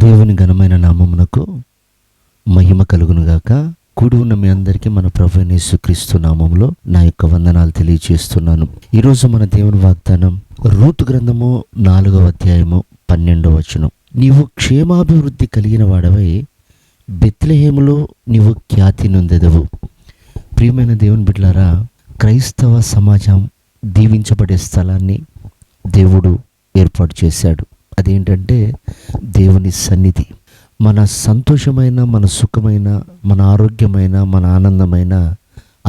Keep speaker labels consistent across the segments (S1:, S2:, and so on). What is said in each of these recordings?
S1: దేవుని ఘనమైన నామమునకు మహిమ కలుగునుగాక. కూడి ఉన్న మీ అందరికీ మన ప్రభువైన యేసుక్రీస్తు నామములో నా యొక్క వందనాలు తెలియజేస్తున్నాను. ఈరోజు మన దేవుని వాగ్దానం రూతు గ్రంథము 4వ అధ్యాయము 12వ వచనం. నీవు క్షేమాభివృద్ధి కలిగిన వాడవై బెత్లెహేములో నీవు ఖ్యాతి నొందెదవు. ప్రియమైన దేవుని బిడ్డలారా, క్రైస్తవ సమాజం దీవించబడే స్థలాన్ని దేవుడు ఏర్పాటు చేశాడు. అదేంటంటే దేవుని సన్నిధి. మన సంతోషమైన, మన సుఖమైన, మన ఆరోగ్యమైన, మన ఆనందమైన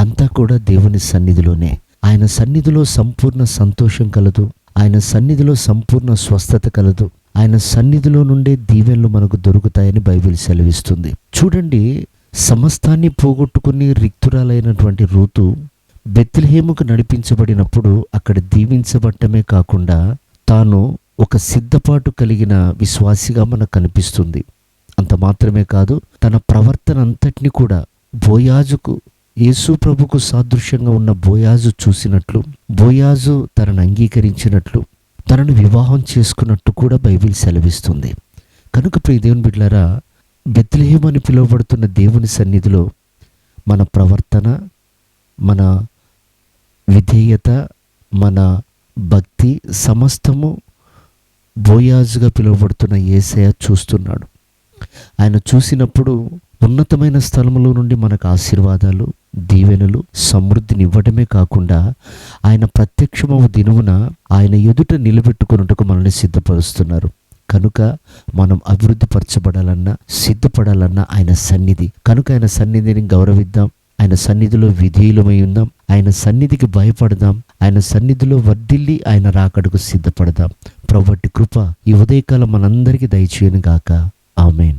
S1: అంతా కూడా దేవుని సన్నిధిలోనే. ఆయన సన్నిధిలో సంపూర్ణ సంతోషం కలదు. ఆయన సన్నిధిలో సంపూర్ణ స్వస్థత కలదు. ఆయన సన్నిధిలో నుండే దీవెనలు మనకు దొరుకుతాయని బైబిల్ సెలవిస్తుంది. చూడండి, సమస్తాన్ని పోగొట్టుకుని రిక్తురాలైనటువంటి రూతు బెత్లెహేముకు నడిపించబడినప్పుడు అక్కడ దీవించబడటమే కాకుండా తాను ఒక సిద్ధపాటు కలిగిన విశ్వాసిగా మనకు కనిపిస్తుంది. అంత మాత్రమే కాదు, తన ప్రవర్తన అంతటిని కూడా బోయాజుకు, యేసు ప్రభుకు సాదృశ్యంగా ఉన్న బోయాజు చూసినట్లు, బోయాజు తనను అంగీకరించినట్లు, తనను వివాహం చేసుకున్నట్టు కూడా బైబిల్ సెలవిస్తుంది. కనుక ప్రియ దేవుని బిడ్డలారా, బెత్లెహేము అని పిలువబడుతున్న దేవుని సన్నిధిలో మన ప్రవర్తన, మన విధేయత, మన భక్తి సమస్తము బోయాజుగా పిలువబడుతున్న యేసయ్య చూస్తున్నాడు. ఆయన చూసినప్పుడు ఉన్నతమైన స్థలములో నుండి మనకు ఆశీర్వాదాలు, దీవెనలు, సమృద్ధిని ఇవ్వడమే కాకుండా ఆయన ప్రత్యక్షమవు దినమున ఆయన ఎదుట నిలబెట్టుకున్నట్టుకు మనల్ని సిద్ధపరుస్తున్నారు. కనుక మనం అభివృద్ధి పరచబడాలన్నా, సిద్ధపడాలన్నా ఆయన సన్నిధి. కనుక ఆయన సన్నిధిని గౌరవిద్దాం, ఆయన సన్నిధిలో విధేయులమై ఉందాం, ఆయన సన్నిధికి భయపడదాం, ఆయన సన్నిధిలో వర్ధిల్లి ఆయన రాకడకు సిద్ధపడదాం. ప్రభువటి కృప ఈ ఉదయకాలం మనందరికీ దయచేయను గాక. ఆమేన్.